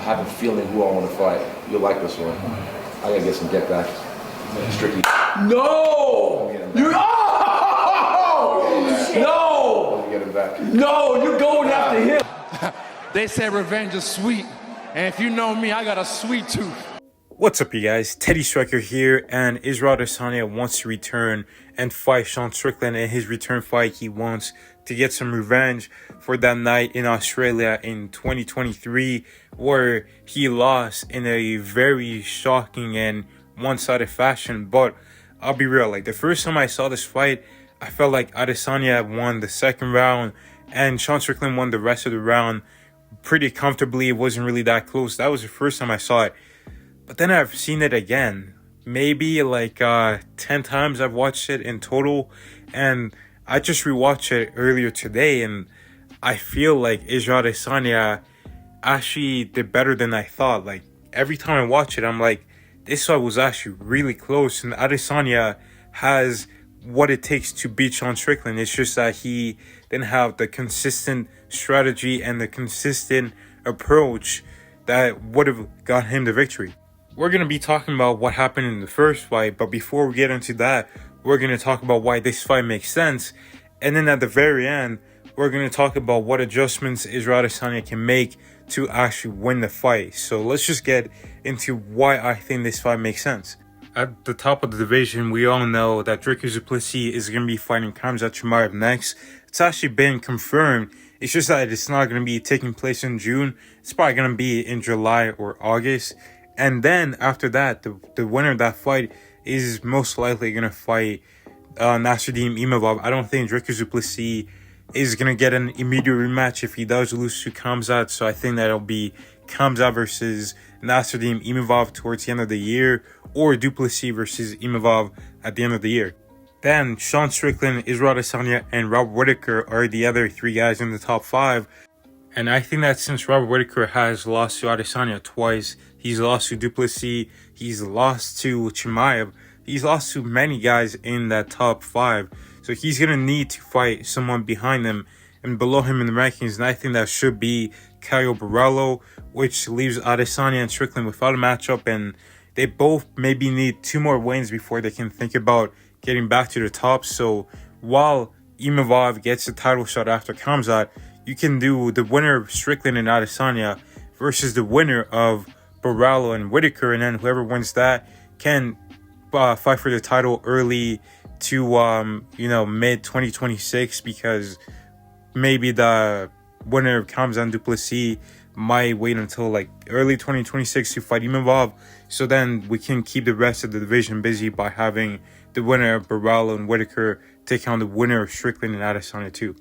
have a feeling who I want to fight. You'll like this one. I gotta get some get back. Strictly. No! You no! Let me get him back. No, you're going after him. They say revenge is sweet, and if you know me, I got a sweet tooth. What's up, you guys? Teddy Striker here, and Israel Adesanya wants to return and fight Sean Strickland. In his return fight, he wants to get some revenge for that night in Australia in 2023, where he lost in a very shocking and one-sided fashion. But I'll be real, like the first time I saw this fight, I felt like Adesanya won the second round, and Sean Strickland won the rest of the round pretty comfortably. It wasn't really that close. That was the first time I saw it. But then I've seen it again, maybe like 10 times I've watched it in total. And I just rewatched it earlier today, and I feel like Israel Adesanya actually did better than I thought. Like every time I watch it, I'm like, this fight was actually really close. And Adesanya has what it takes to beat Sean Strickland. It's just that he didn't have the consistent strategy and the consistent approach that would have got him the victory. We're going to be talking about what happened in the first fight, but before we get into that, we're going to talk about why this fight makes sense. And then at the very end, we're going to talk about what adjustments Israel Adesanya can make to actually win the fight. So let's just get into why I think this fight makes sense. At the top of the division, we all know that Dricus du Plessis is going to be fighting Khamzat Chimaev next. It's actually been confirmed. It's just that it's not going to be taking place in June. It's probably going to be in July or August. And then after that, the winner of that fight is most likely going to fight Nasruddin Imavov. I don't think Dricus du Plessis is going to get an immediate rematch if he does lose to Khamzat. So I think that it'll be Khamzat versus Nasruddin Imavov towards the end of the year, or du Plessis versus Imavov at the end of the year. Then Sean Strickland, Israel Adesanya, and Robert Whittaker are the other three guys in the top five. And I think that since Robert Whittaker has lost to Adesanya twice, he's lost to du Plessis, he's lost to Chimaev, he's lost to many guys in that top five. So he's going to need to fight someone behind him and below him in the rankings. And I think that should be Caio Borralho, which leaves Adesanya and Strickland without a matchup. And they both maybe need 2 more wins before they can think about getting back to the top. So while Imavov gets the title shot after Khamzat, you can do the winner of Strickland and Adesanya versus the winner of Borralho and Whittaker, and then whoever wins that can fight for the title early to mid 2026, because maybe the winner of Khamzat and du Plessis might wait until like early 2026 to fight Imavov. So then we can keep the rest of the division busy by having the winner of Borralho and Whittaker take on the winner of Strickland and Adesanya too.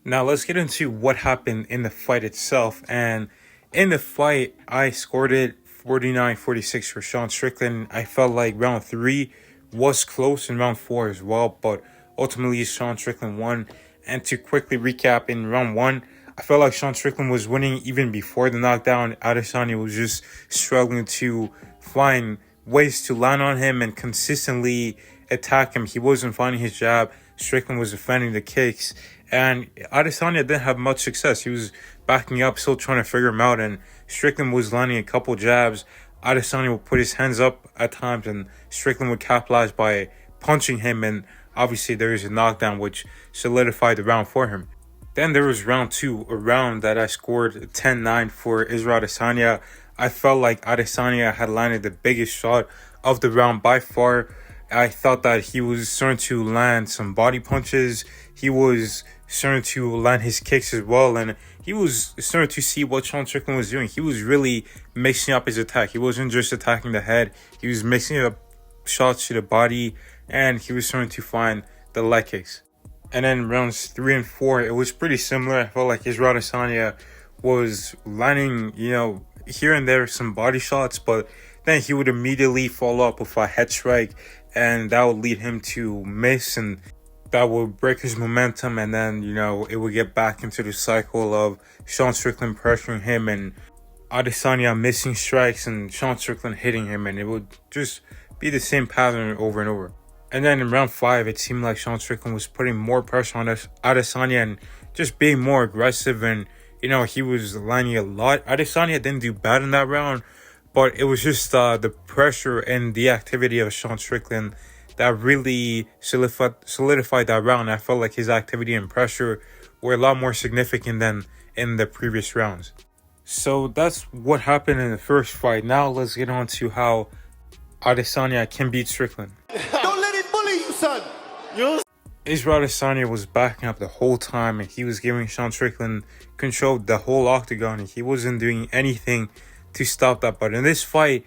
Now let's get into what happened in the fight itself. And in the fight, I scored it 49-46 for Sean Strickland. I felt like round 3 was close and round 4 as well, but ultimately Sean Strickland won. And to quickly recap, in round 1, I felt like Sean Strickland was winning even before the knockdown. Adesanya was just struggling to find ways to land on him and consistently attack him. He wasn't finding his jab. Strickland was defending the kicks. And Adesanya didn't have much success. He was backing up, still trying to figure him out. And Strickland was landing a couple jabs. Adesanya would put his hands up at times, and Strickland would capitalize by punching him. And obviously there was a knockdown, which solidified the round for him. Then there was round 2, a round that I scored 10-9 for Israel Adesanya. I felt like Adesanya had landed the biggest shot of the round by far. I thought that he was starting to land some body punches. He was starting to land his kicks as well. And he was starting to see what Sean Strickland was doing. He was really mixing up his attack. He wasn't just attacking the head. He was mixing up shots to the body. And he was starting to find the leg kicks. And then rounds 3 and 4, it was pretty similar. I felt like Israel Adesanya was landing, here and there some body shots. But then he would immediately follow up with a head strike. And that would lead him to miss, and that would break his momentum. And then, it would get back into the cycle of Sean Strickland pressuring him and Adesanya missing strikes and Sean Strickland hitting him. And it would just be the same pattern over and over. And then in round 5, it seemed like Sean Strickland was putting more pressure on Adesanya and just being more aggressive and he was landing a lot. Adesanya didn't do bad in that round, but it was just the pressure and the activity of Sean Strickland that really solidified that round. I felt like his activity and pressure were a lot more significant than in the previous rounds. So that's what happened in the first fight. Now let's get on to how Adesanya can beat Strickland. Don't let it bully you, son. Israel Adesanya was backing up the whole time, and he was giving Sean Strickland control of the whole octagon, and he wasn't doing anything to stop that. But in this fight,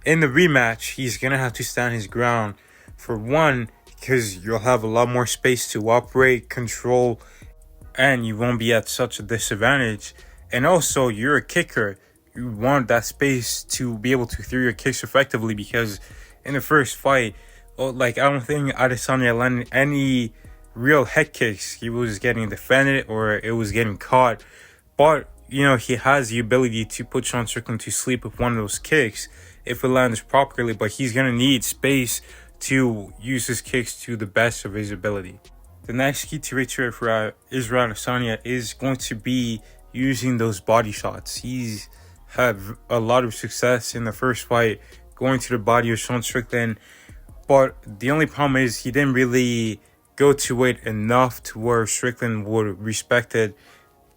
in the rematch, he's going to have to stand his ground. For one, because you'll have a lot more space to operate, control, and you won't be at such a disadvantage. And also, you're a kicker. You want that space to be able to throw your kicks effectively, because in the first fight, I don't think Adesanya landed any real head kicks. He was getting defended or it was getting caught. But, he has the ability to put Sean Strickland to sleep with one of those kicks if it lands properly. But he's going to need space to use his kicks to the best of his ability. The next key to victory for Israel Adesanya is going to be using those body shots. He's had a lot of success in the first fight going to the body of Sean Strickland. But the only problem is he didn't really go to it enough to where Strickland would respect it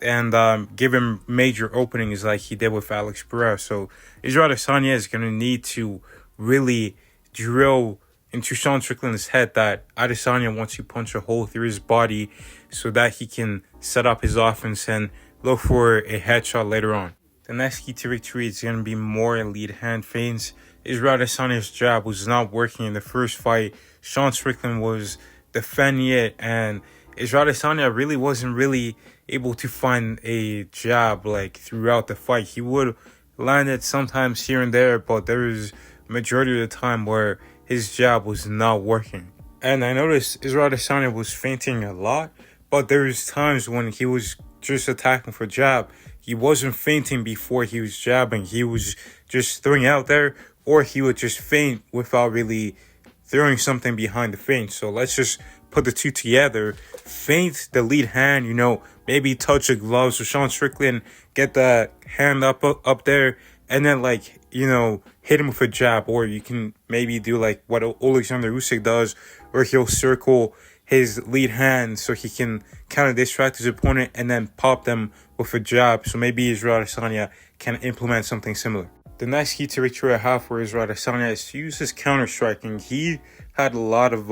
and give him major openings like he did with Alex Pereira. So Israel Adesanya is going to need to really drill into Sean Strickland's head that Adesanya wants to punch a hole through his body so that he can set up his offense and look for a headshot later on. The next key to victory is going to be more lead hand feints. Israel Adesanya's jab was not working in the first fight. Sean Strickland was defending it, and Israel Adesanya really wasn't able to find a jab throughout the fight. He would land it sometimes here and there, but there was majority of the time where his jab was not working. And I noticed Israel Adesanya was feinting a lot, but there was times when he was just attacking for jab. He wasn't feinting before he was jabbing. He was just throwing out there, or he would just feint without really throwing something behind the feint. So let's just put the two together. Feint the lead hand, maybe touch the gloves with Sean Strickland, get the hand up there, and then hit him with a jab. Or you can maybe do what Alexander Usyk does, where he'll circle his lead hand so he can kind of distract his opponent and then pop them with a jab. So maybe Israel Adesanya can implement something similar. The next key to victory I have for Israel Adesanya is to use his counter-striking. He had a lot of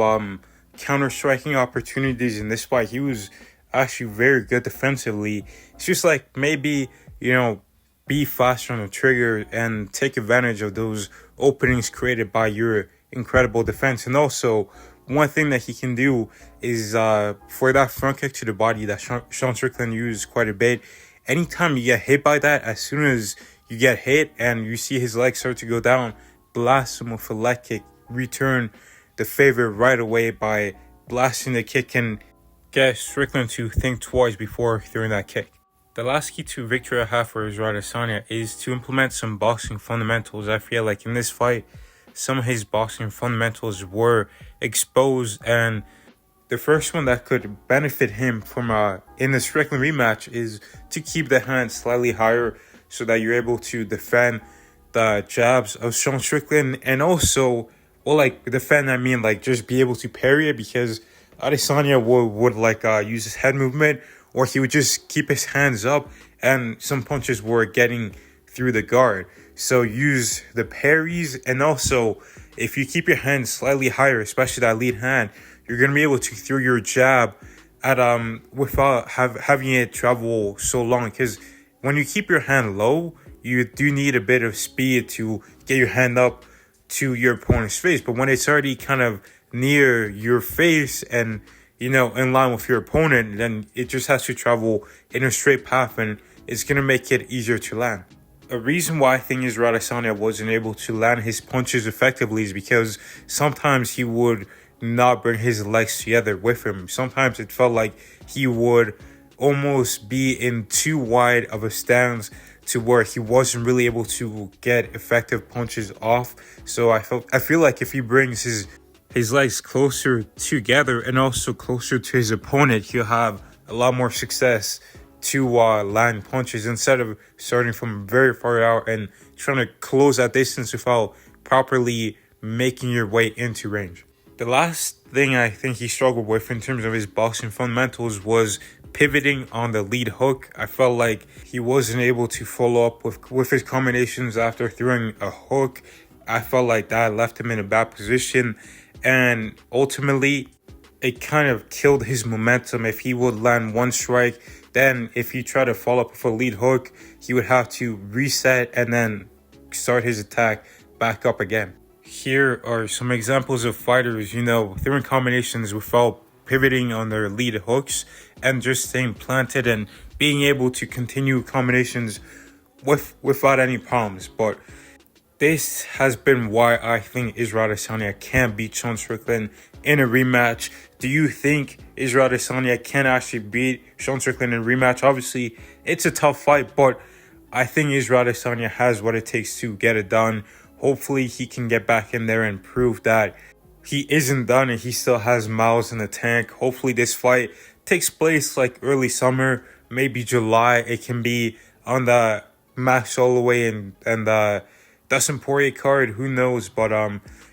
counter-striking opportunities in this fight. He was actually very good defensively. It's just maybe, be faster on the trigger and take advantage of those openings created by your incredible defense. And also, one thing that he can do is for that front kick to the body that Sean Strickland used quite a bit. Anytime you get hit by that, as soon as you get hit and you see his legs start to go down, blast him with a leg kick. Return the favor right away by blasting the kick and get Strickland to think twice before throwing that kick. The last key to victory I have for Israel Adesanya is to implement some boxing fundamentals. I feel like in this fight, some of his boxing fundamentals were exposed, and the first one that could benefit him from in the Strickland rematch is to keep the hand slightly higher so that you're able to defend the jabs of Sean Strickland, and also, defend, just be able to parry it, because Adesanya would use his head movement, or he would just keep his hands up and some punches were getting through the guard. So use the parries, and also if you keep your hand slightly higher, especially that lead hand, you're going to be able to throw your jab at without having it travel so long, because when you keep your hand low, you do need a bit of speed to get your hand up to your opponent's face. But when it's already kind of near your face and in line with your opponent, then it just has to travel in a straight path, and it's going to make it easier to land. A reason why I think Israel Adesanya wasn't able to land his punches effectively is because sometimes he would not bring his legs together with him. Sometimes it felt like he would almost be in too wide of a stance to where he wasn't really able to get effective punches off. So I feel like if he brings his legs closer together and also closer to his opponent, he'll have a lot more success to land punches instead of starting from very far out and trying to close that distance without properly making your way into range. The last thing I think he struggled with in terms of his boxing fundamentals was pivoting on the lead hook. I felt like he wasn't able to follow up with his combinations after throwing a hook. I felt like that left him in a bad position, and ultimately it kind of killed his momentum. If he would land one strike, then if he tried to follow up with a lead hook, he would have to reset and then start his attack back up again. Here are some examples of fighters, throwing combinations without pivoting on their lead hooks and just staying planted and being able to continue combinations without any problems. But this has been why I think Israel Adesanya can beat Sean Strickland in a rematch. Do you think Israel Adesanya can actually beat Sean Strickland in a rematch? Obviously, it's a tough fight, but I think Israel Adesanya has what it takes to get it done. Hopefully, he can get back in there and prove that he isn't done and he still has miles in the tank. Hopefully, this fight takes place like early summer, maybe July. It can be on the Max Holloway and Dustin Poirier card. Who knows? But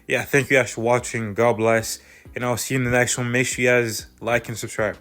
yeah, thank you guys for watching. God bless. And I'll see you in the next one. Make sure you guys like and subscribe.